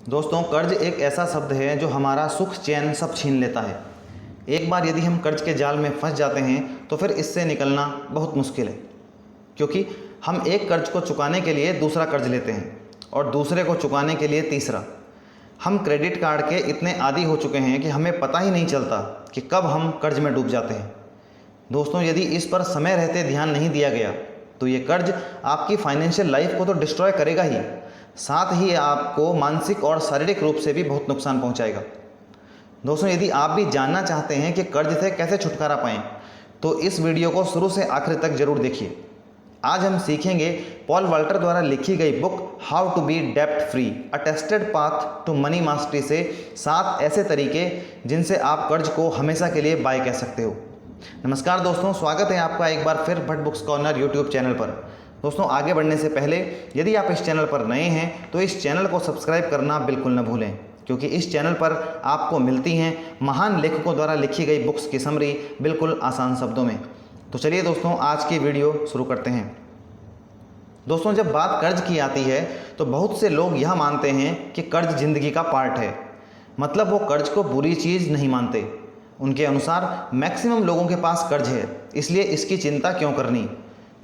दोस्तों, कर्ज एक ऐसा शब्द है जो हमारा सुख चैन सब छीन लेता है। एक बार यदि हम कर्ज के जाल में फंस जाते हैं तो फिर इससे निकलना बहुत मुश्किल है, क्योंकि हम एक कर्ज को चुकाने के लिए दूसरा कर्ज लेते हैं और दूसरे को चुकाने के लिए तीसरा। हम क्रेडिट कार्ड के इतने आदी हो चुके हैं कि हमें पता ही नहीं चलता कि कब हम कर्ज में डूब जाते हैं। दोस्तों, यदि इस पर समय रहते ध्यान नहीं दिया गया तो ये कर्ज आपकी फाइनेंशियल लाइफ को तो डिस्ट्रॉय करेगा ही, साथ ही आपको मानसिक और शारीरिक रूप से भी बहुत नुकसान पहुंचाएगा। दोस्तों, यदि आप भी जानना चाहते हैं कि कर्ज से कैसे छुटकारा पाएं, तो इस वीडियो को शुरू से आखिर तक जरूर देखिए। आज हम सीखेंगे पॉल वाल्टर द्वारा लिखी गई बुक हाउ टू बी डेब्ट free, a tested path to money mastery से 7 ऐसे तरीके जिनसे आप कर्ज को हमेशा के लिए बाय कह सकते हो। नमस्कार दोस्तों, स्वागत है आपका एक बार फिर Bhatt books corner YouTube channel पर। दोस्तों, आगे बढ़ने से पहले यदि आप इस चैनल पर नए हैं तो इस चैनल को सब्सक्राइब करना बिल्कुल न भूलें, क्योंकि इस चैनल पर आपको मिलती हैं महान लेखकों द्वारा लिखी गई बुक्स की समरी बिल्कुल आसान शब्दों में। तो चलिए दोस्तों, आज की वीडियो शुरू करते हैं। दोस्तों, जब बात कर्ज की आती है तो बहुत से लोग यह मानते हैं कि कर्ज जिंदगी का पार्ट है, मतलब वो कर्ज को बुरी चीज़ नहीं मानते। उनके अनुसार मैक्सिमम लोगों के पास कर्ज है, इसलिए इसकी चिंता क्यों करनी।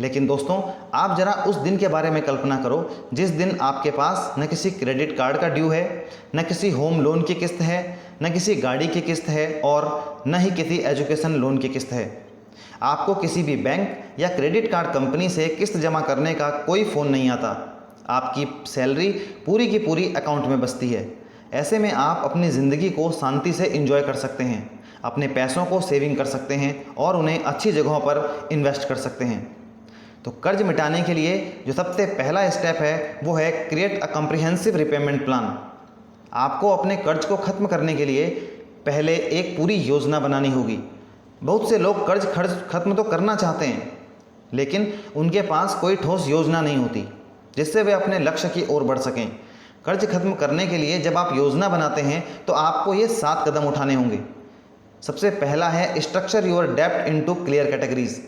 लेकिन दोस्तों, आप जरा उस दिन के बारे में कल्पना करो जिस दिन आपके पास न किसी क्रेडिट कार्ड का ड्यू है, न किसी होम लोन की किस्त है, न किसी गाड़ी की किस्त है और न ही किसी एजुकेशन लोन की किस्त है। आपको किसी भी बैंक या क्रेडिट कार्ड कंपनी से किस्त जमा करने का कोई फ़ोन नहीं आता। आपकी सैलरी पूरी की पूरी अकाउंट में बसती है। ऐसे में आप अपनी ज़िंदगी को शांति से एंजॉय कर सकते हैं, अपने पैसों को सेविंग कर सकते हैं और उन्हें अच्छी जगहों पर इन्वेस्ट कर सकते हैं। तो कर्ज मिटाने के लिए जो सबसे पहला स्टेप है वो है create a comprehensive repayment plan. आपको अपने कर्ज को ख़त्म करने के लिए पहले एक पूरी योजना बनानी होगी। बहुत से लोग कर्ज खत्म तो करना चाहते हैं, लेकिन उनके पास कोई ठोस योजना नहीं होती जिससे वे अपने लक्ष्य की ओर बढ़ सकें। कर्ज खत्म करने के लिए जब आप योजना बनाते हैं तो आपको ये 7 कदम उठाने होंगे। सबसे पहला है स्ट्रक्चर योर डेब्ट इनटू क्लियर कैटेगरीज।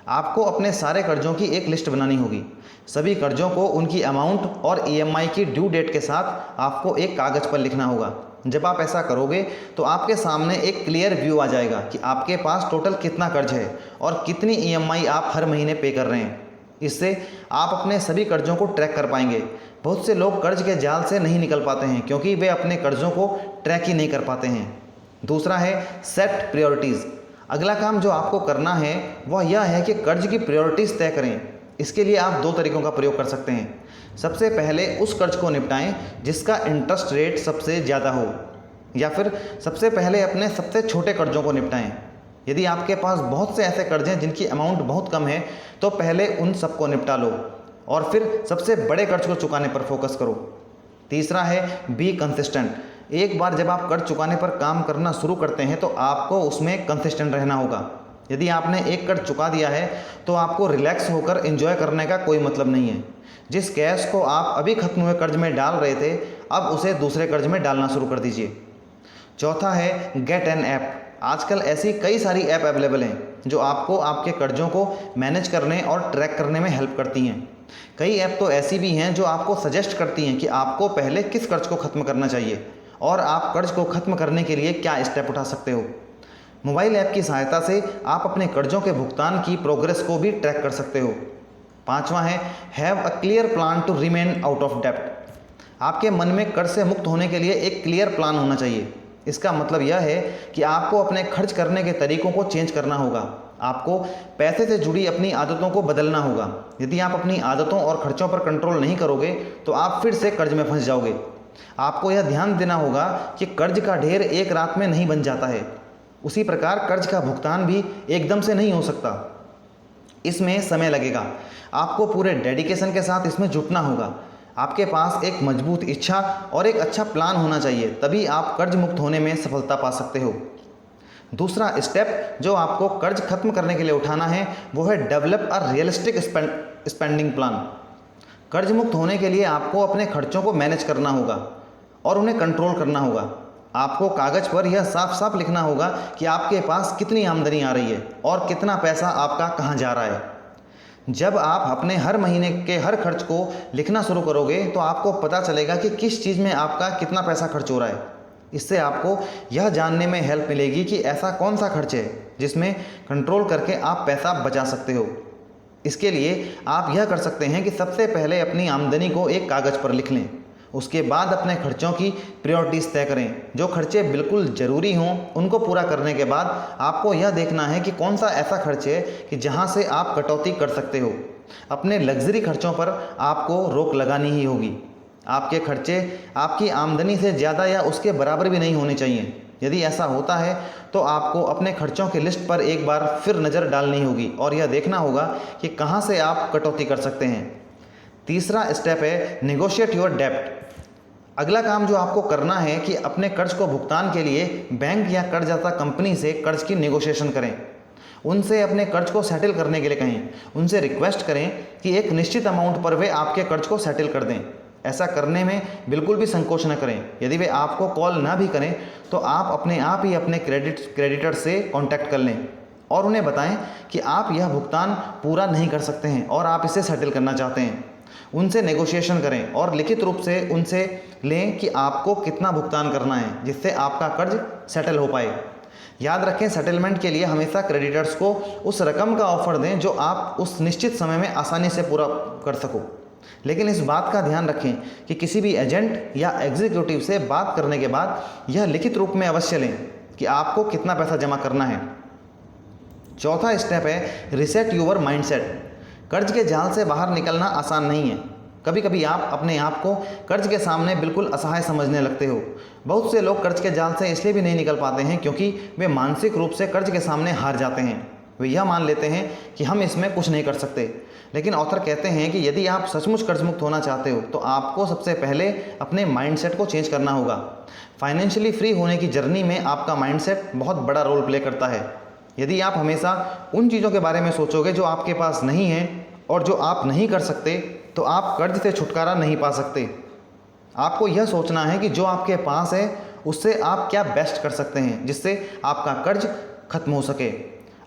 आपको अपने सारे कर्जों की एक लिस्ट बनानी होगी। सभी कर्जों को उनकी अमाउंट और ईएमआई की ड्यू डेट के साथ आपको एक कागज़ पर लिखना होगा। जब आप ऐसा करोगे तो आपके सामने एक क्लियर व्यू आ जाएगा कि आपके पास टोटल कितना कर्ज है और कितनी ईएमआई आप हर महीने पे कर रहे हैं। इससे आप अपने सभी कर्जों को ट्रैक कर पाएंगे। बहुत से लोग कर्ज के जाल से नहीं निकल पाते हैं क्योंकि वे अपने कर्जों को ट्रैक ही नहीं कर पाते हैं। दूसरा है सेट प्रायोरिटीज़। अगला काम जो आपको करना है वह यह है कि कर्ज की प्रायोरिटीज़ तय करें। इसके लिए आप 2 तरीकों का प्रयोग कर सकते हैं। सबसे पहले उस कर्ज को निपटाएं जिसका इंटरेस्ट रेट सबसे ज़्यादा हो, या फिर सबसे पहले अपने सबसे छोटे कर्जों को निपटाएं। यदि आपके पास बहुत से ऐसे कर्ज हैं जिनकी अमाउंट बहुत कम है तो पहले उन सबको निपटा लो और फिर सबसे बड़े कर्ज को चुकाने पर फोकस करो। तीसरा है बी कंसिस्टेंट। एक बार जब आप कर्ज चुकाने पर काम करना शुरू करते हैं तो आपको उसमें कंसिस्टेंट रहना होगा। यदि आपने एक कर्ज चुका दिया है तो आपको रिलैक्स होकर एंजॉय करने का कोई मतलब नहीं है। जिस कैश को आप अभी खत्म हुए कर्ज में डाल रहे थे, अब उसे दूसरे कर्ज में डालना शुरू कर दीजिए। चौथा है गेट एन ऐप। आजकल ऐसी कई सारी ऐप अवेलेबल हैं जो आपको आपके कर्जों को मैनेज करने और ट्रैक करने में हेल्प करती हैं। कई ऐप तो ऐसी भी हैं जो आपको सजेस्ट करती हैं कि आपको पहले किस कर्ज को ख़त्म करना चाहिए और आप कर्ज को ख़त्म करने के लिए क्या स्टेप उठा सकते हो। मोबाइल ऐप की सहायता से आप अपने कर्जों के भुगतान की प्रोग्रेस को भी ट्रैक कर सकते हो। पांचवा है have a clear plan to remain out of डेब्ट। आपके मन में कर्ज से मुक्त होने के लिए एक क्लियर प्लान होना चाहिए। इसका मतलब यह है कि आपको अपने खर्च करने के तरीकों को चेंज करना होगा। आपको पैसे से जुड़ी अपनी आदतों को बदलना होगा। यदि आप अपनी आदतों और खर्चों पर कंट्रोल नहीं करोगे तो आप फिर से कर्ज में फंस जाओगे। आपको यह ध्यान देना होगा कि कर्ज का ढेर एक रात में नहीं बन जाता है। उसी प्रकार कर्ज का भुगतान भी एकदम से नहीं हो सकता, इसमें समय लगेगा। आपको पूरे डेडिकेशन के साथ इसमें जुटना होगा। आपके पास एक मजबूत इच्छा और एक अच्छा प्लान होना चाहिए, तभी आप कर्ज मुक्त होने में सफलता पा सकते हो। दूसरा स्टेप जो आपको कर्ज खत्म करने के लिए उठाना है वो है develop a realistic spending plan. कर्ज मुक्त होने के लिए आपको अपने खर्चों को मैनेज करना होगा और उन्हें कंट्रोल करना होगा। आपको कागज़ पर यह साफ साफ लिखना होगा कि आपके पास कितनी आमदनी आ रही है और कितना पैसा आपका कहाँ जा रहा है। जब आप अपने हर महीने के हर खर्च को लिखना शुरू करोगे तो आपको पता चलेगा कि किस चीज़ में आपका कितना पैसा खर्च हो रहा है। इससे आपको यह जानने में हेल्प मिलेगी कि ऐसा कौन सा खर्च है जिसमें कंट्रोल करके आप पैसा बचा सकते हो। इसके लिए आप यह कर सकते हैं कि सबसे पहले अपनी आमदनी को एक कागज़ पर लिख लें। उसके बाद अपने खर्चों की प्रायोरिटीज़ तय करें। जो खर्चे बिल्कुल ज़रूरी हों उनको पूरा करने के बाद आपको यह देखना है कि कौन सा ऐसा खर्च है कि जहां से आप कटौती कर सकते हो। अपने लग्जरी खर्चों पर आपको रोक लगानी ही होगी। आपके खर्चे आपकी आमदनी से ज़्यादा या उसके बराबर भी नहीं होने चाहिए। यदि ऐसा होता है तो आपको अपने खर्चों की लिस्ट पर एक बार फिर नज़र डालनी होगी और यह देखना होगा कि कहां से आप कटौती कर सकते हैं। तीसरा स्टेप है नेगोशिएट योर डेब्ट। अगला काम जो आपको करना है कि अपने कर्ज को भुगतान के लिए बैंक या कर्जदाता कंपनी से कर्ज की नेगोशिएशन करें। उनसे अपने कर्ज को सेटल करने के लिए कहें। उनसे रिक्वेस्ट करें कि एक निश्चित अमाउंट पर वे आपके कर्ज को सेटल कर दें। ऐसा करने में बिल्कुल भी संकोच न करें। यदि वे आपको कॉल ना भी करें तो आप अपने आप ही अपने क्रेडिटर से कांटेक्ट कर लें और उन्हें बताएं कि आप यह भुगतान पूरा नहीं कर सकते हैं और आप इसे सेटल करना चाहते हैं। उनसे नेगोशिएशन करें और लिखित रूप से उनसे लें कि आपको कितना भुगतान करना है जिससे आपका कर्ज सेटल हो पाए। याद रखें, सेटलमेंट के लिए हमेशा क्रेडिटर्स को उस रकम का ऑफर दें जो आप उस निश्चित समय में आसानी से पूरा कर सको। लेकिन इस बात का ध्यान रखें कि किसी भी एजेंट या एग्जीक्यूटिव से बात करने के बाद यह लिखित रूप में अवश्य लें कि आपको कितना पैसा जमा करना है। चौथा स्टेप है रीसेट योर माइंडसेट। कर्ज के जाल से बाहर निकलना आसान नहीं है। कभी कभी आप अपने आप को कर्ज के सामने बिल्कुल असहाय समझने लगते हो। बहुत से लोग कर्ज के जाल से इसलिए भी नहीं निकल पाते हैं क्योंकि वे मानसिक रूप से कर्ज के सामने हार जाते हैं। वे यह मान लेते हैं कि हम इसमें कुछ नहीं कर सकते। लेकिन ऑथर कहते हैं कि यदि आप सचमुच कर्ज मुक्त होना चाहते हो तो आपको सबसे पहले अपने माइंडसेट को चेंज करना होगा। फाइनेंशियली फ्री होने की जर्नी में आपका माइंडसेट बहुत बड़ा रोल प्ले करता है। यदि आप हमेशा उन चीज़ों के बारे में सोचोगे जो आपके पास नहीं है और जो आप नहीं कर सकते तो आप कर्ज से छुटकारा नहीं पा सकते। आपको यह सोचना है कि जो आपके पास है उससे आप क्या बेस्ट कर सकते हैं जिससे आपका कर्ज खत्म हो सके।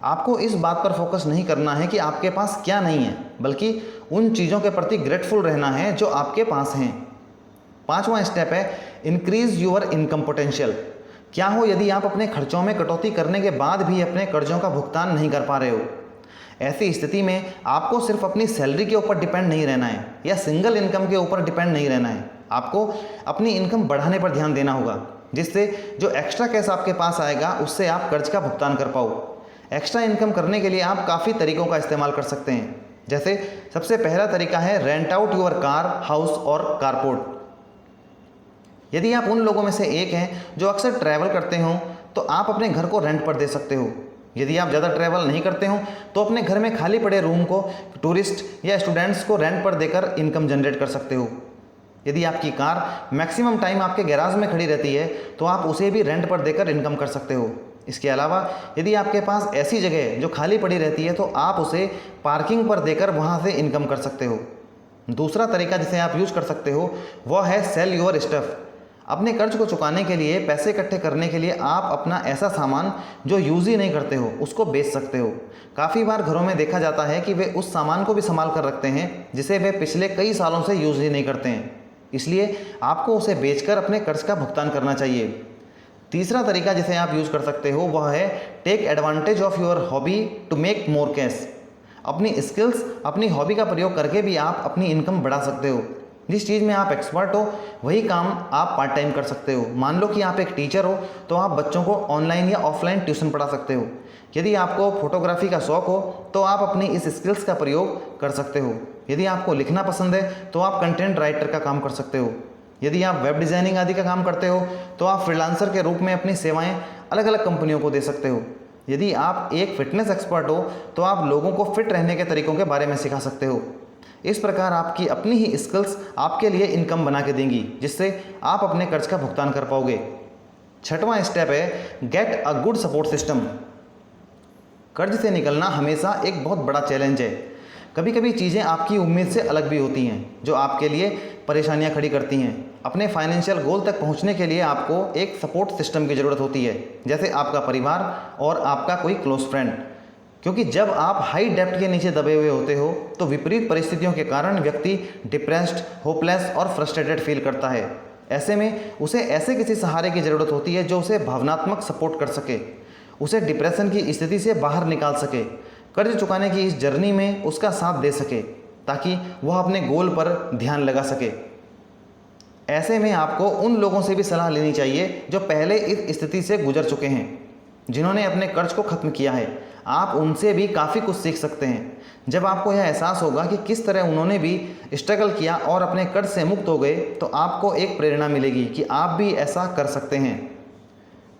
आपको इस बात पर फोकस नहीं करना है कि आपके पास क्या नहीं है, बल्कि उन चीज़ों के प्रति ग्रेटफुल रहना है जो आपके पास हैं। पांचवा स्टेप है इंक्रीज योर इनकम पोटेंशियल। क्या हो यदि आप अपने खर्चों में कटौती करने के बाद भी अपने कर्जों का भुगतान नहीं कर पा रहे हो। ऐसी स्थिति में आपको सिर्फ अपनी सैलरी के ऊपर डिपेंड नहीं रहना है या सिंगल इनकम के ऊपर डिपेंड नहीं रहना है। आपको अपनी इनकम बढ़ाने पर ध्यान देना होगा जिससे जो एक्स्ट्रा कैश आपके पास आएगा उससे आप कर्ज का भुगतान कर पाओ। एक्स्ट्रा इनकम करने के लिए आप काफ़ी तरीकों का इस्तेमाल कर सकते हैं। जैसे सबसे पहला तरीका है rent out your car, house और कारपोर्ट। यदि आप उन लोगों में से एक हैं जो अक्सर ट्रैवल करते हो तो आप अपने घर को रेंट पर दे सकते हो। यदि आप ज़्यादा ट्रैवल नहीं करते हो तो अपने घर में खाली पड़े रूम को टूरिस्ट या स्टूडेंट्स को रेंट पर देकर इनकम जनरेट कर सकते हो। यदि आपकी कार मैक्सिमम टाइम आपके गैराज में खड़ी रहती है तो आप उसे भी रेंट पर देकर इनकम कर सकते हो। इसके अलावा यदि आपके पास ऐसी जगह है जो खाली पड़ी रहती है तो आप उसे पार्किंग पर देकर वहाँ से इनकम कर सकते हो। दूसरा तरीका जिसे आप यूज़ कर सकते हो वह है सेल योर स्टफ। अपने कर्ज को चुकाने के लिए, पैसे इकट्ठे करने के लिए आप अपना ऐसा सामान जो यूज़ ही नहीं करते हो उसको बेच सकते हो। काफ़ी बार घरों में देखा जाता है कि वे उस सामान को भी संभाल कर रखते हैं जिसे वे पिछले कई सालों से यूज़ ही नहीं करते हैं, इसलिए आपको उसे बेचकर अपने कर्ज का भुगतान करना चाहिए। तीसरा तरीका जिसे आप यूज़ कर सकते हो वह है take advantage of your hobby to make more cash. अपनी स्किल्स, अपनी हॉबी का प्रयोग करके भी आप अपनी इनकम बढ़ा सकते हो। जिस चीज़ में आप एक्सपर्ट हो वही काम आप पार्ट टाइम कर सकते हो। मान लो कि आप एक टीचर हो तो आप बच्चों को ऑनलाइन या ऑफलाइन ट्यूशन पढ़ा सकते हो। यदि आपको फोटोग्राफी का शौक़ हो तो आप अपनी इस स्किल्स का प्रयोग कर सकते हो। यदि आपको लिखना पसंद है तो आप कंटेंट राइटर का काम कर सकते हो। यदि आप वेब डिज़ाइनिंग आदि का काम करते हो तो आप फ्रीलांसर के रूप में अपनी सेवाएं अलग अलग कंपनियों को दे सकते हो। यदि आप एक फिटनेस एक्सपर्ट हो तो आप लोगों को फिट रहने के तरीकों के बारे में सिखा सकते हो। इस प्रकार आपकी अपनी ही स्किल्स आपके लिए इनकम बना के देंगी जिससे आप अपने कर्ज का भुगतान कर पाओगे। छठवां स्टेप है get a good support system. कर्ज से निकलना हमेशा एक बहुत बड़ा चैलेंज है। कभी कभी चीज़ें आपकी उम्मीद से अलग भी होती हैं जो आपके लिए परेशानियां खड़ी करती हैं। अपने फाइनेंशियल गोल तक पहुंचने के लिए आपको एक सपोर्ट सिस्टम की ज़रूरत होती है, जैसे आपका परिवार और आपका कोई क्लोज फ्रेंड। क्योंकि जब आप हाई डेप्ट के नीचे दबे हुए होते हो तो विपरीत परिस्थितियों के कारण व्यक्ति डिप्रेस्ड, होपलेस और फ्रस्ट्रेटेड फील करता है। ऐसे में उसे ऐसे किसी सहारे की ज़रूरत होती है जो उसे भावनात्मक सपोर्ट कर सके, उसे डिप्रेशन की स्थिति से बाहर निकाल सके, कर्ज चुकाने की इस जर्नी में उसका साथ दे सके ताकि वह अपने गोल पर ध्यान लगा सके। ऐसे में आपको उन लोगों से भी सलाह लेनी चाहिए जो पहले इस स्थिति से गुजर चुके हैं, जिन्होंने अपने कर्ज को ख़त्म किया है। आप उनसे भी काफ़ी कुछ सीख सकते हैं। जब आपको यह एहसास होगा कि किस तरह उन्होंने भी स्ट्रगल किया और अपने कर्ज से मुक्त हो गए, तो आपको एक प्रेरणा मिलेगी कि आप भी ऐसा कर सकते हैं।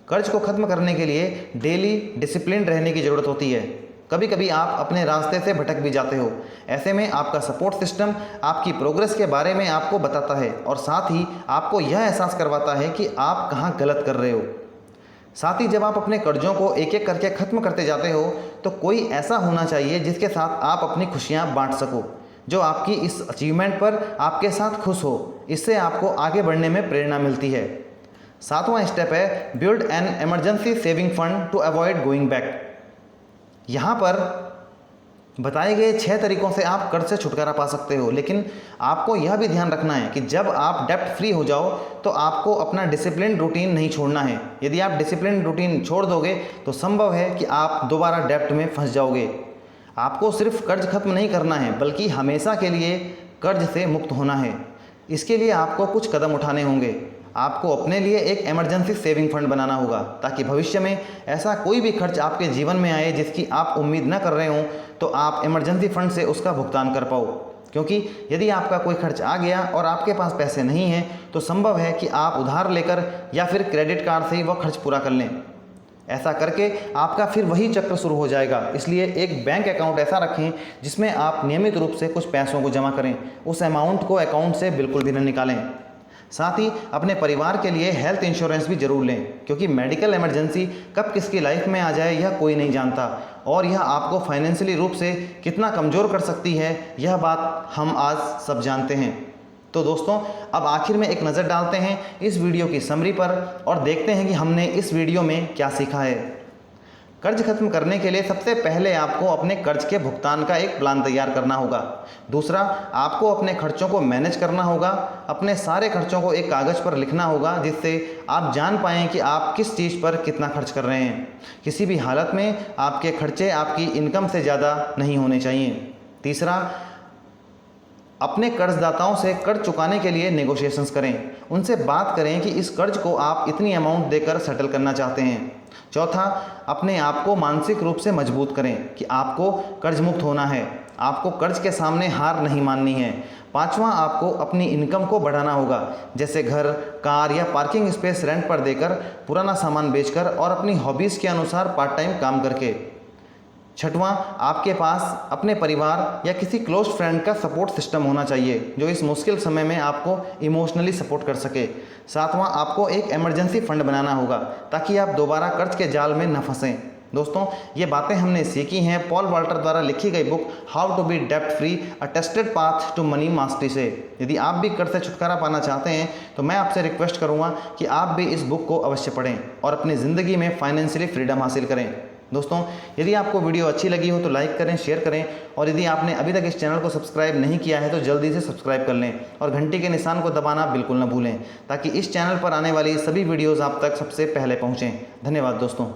कर्ज को ख़त्म करने के लिए डेली डिसिप्लिन रहने की ज़रूरत होती है। कभी कभी आप अपने रास्ते से भटक भी जाते हो। ऐसे में आपका सपोर्ट सिस्टम आपकी प्रोग्रेस के बारे में आपको बताता है और साथ ही आपको यह एहसास करवाता है कि आप कहाँ गलत कर रहे हो। साथ ही जब आप अपने कर्जों को एक एक करके ख़त्म करते जाते हो तो कोई ऐसा होना चाहिए जिसके साथ आप अपनी खुशियाँ बांट सको, जो आपकी इस अचीवमेंट पर आपके साथ खुश हो। इससे आपको आगे बढ़ने में प्रेरणा मिलती है। 7वां स्टेप है build an emergency saving fund to avoid going back. यहाँ पर बताए गए 6 तरीकों से आप कर्ज से छुटकारा पा सकते हो, लेकिन आपको यह भी ध्यान रखना है कि जब आप डेप्ट फ्री हो जाओ तो आपको अपना डिसिप्लिन रूटीन नहीं छोड़ना है। यदि आप डिसिप्लिन रूटीन छोड़ दोगे तो संभव है कि आप दोबारा डेप्ट में फंस जाओगे। आपको सिर्फ कर्ज खत्म नहीं करना है बल्कि हमेशा के लिए कर्ज से मुक्त होना है। इसके लिए आपको कुछ कदम उठाने होंगे। आपको अपने लिए एक इमरजेंसी सेविंग फंड बनाना होगा ताकि भविष्य में ऐसा कोई भी खर्च आपके जीवन में आए जिसकी आप उम्मीद न कर रहे हो तो आप इमरजेंसी फंड से उसका भुगतान कर पाओ। क्योंकि यदि आपका कोई खर्च आ गया और आपके पास पैसे नहीं हैं तो संभव है कि आप उधार लेकर या फिर क्रेडिट कार्ड से ही वह खर्च पूरा कर लें। ऐसा करके आपका फिर वही चक्र शुरू हो जाएगा। इसलिए एक बैंक अकाउंट ऐसा रखें जिसमें आप नियमित रूप से कुछ पैसों को जमा करें। उस अमाउंट को अकाउंट से बिल्कुल भी न निकालें। साथ ही अपने परिवार के लिए हेल्थ इंश्योरेंस भी जरूर लें, क्योंकि मेडिकल इमरजेंसी कब किसकी लाइफ में आ जाए यह कोई नहीं जानता और यह आपको फाइनेंशियली रूप से कितना कमज़ोर कर सकती है, यह बात हम आज सब जानते हैं। तो दोस्तों, अब आखिर में एक नज़र डालते हैं इस वीडियो की समरी पर और देखते हैं कि हमने इस वीडियो में क्या सीखा है। कर्ज खत्म करने के लिए सबसे पहले आपको अपने कर्ज के भुगतान का एक प्लान तैयार करना होगा। दूसरा, आपको अपने खर्चों को मैनेज करना होगा। अपने सारे खर्चों को एक कागज़ पर लिखना होगा जिससे आप जान पाएँ कि आप किस चीज़ पर कितना खर्च कर रहे हैं। किसी भी हालत में आपके खर्चे आपकी इनकम से ज़्यादा नहीं होने चाहिए। तीसरा, अपने कर्जदाताओं से कर्ज चुकाने के लिए नेगोशिएशंस करें। उनसे बात करें कि इस कर्ज को आप इतनी अमाउंट देकर सेटल करना चाहते हैं। चौथा, अपने आप को मानसिक रूप से मजबूत करें कि आपको कर्ज मुक्त होना है, आपको कर्ज के सामने हार नहीं माननी है। पांचवां, आपको अपनी इनकम को बढ़ाना होगा, जैसे घर, कार या पार्किंग स्पेस रेंट पर देकर, पुराना सामान बेचकर और अपनी हॉबीज़ के अनुसार पार्ट टाइम काम करके। छठवां, आपके पास अपने परिवार या किसी क्लोज फ्रेंड का सपोर्ट सिस्टम होना चाहिए जो इस मुश्किल समय में आपको इमोशनली सपोर्ट कर सके। सातवां, आपको एक इमरजेंसी फंड बनाना होगा ताकि आप दोबारा कर्ज के जाल में न फंसें। दोस्तों, ये बातें हमने सीखी हैं पॉल वॉल्टर द्वारा लिखी गई बुक हाउ टू बी डेप्ट free, a tested path to money mastery से। यदि आप भी कर्ज से छुटकारा पाना चाहते हैं तो मैं आपसे रिक्वेस्ट करूँगा कि आप भी इस बुक को अवश्य पढ़ें और अपनी ज़िंदगी में फाइनेंशियली फ्रीडम हासिल करें। दोस्तों, यदि आपको वीडियो अच्छी लगी हो तो लाइक करें, शेयर करें और यदि आपने अभी तक इस चैनल को सब्सक्राइब नहीं किया है तो जल्दी से सब्सक्राइब कर लें और घंटी के निशान को दबाना बिल्कुल न भूलें ताकि इस चैनल पर आने वाली सभी वीडियोज़ आप तक सबसे पहले पहुँचें। धन्यवाद दोस्तों।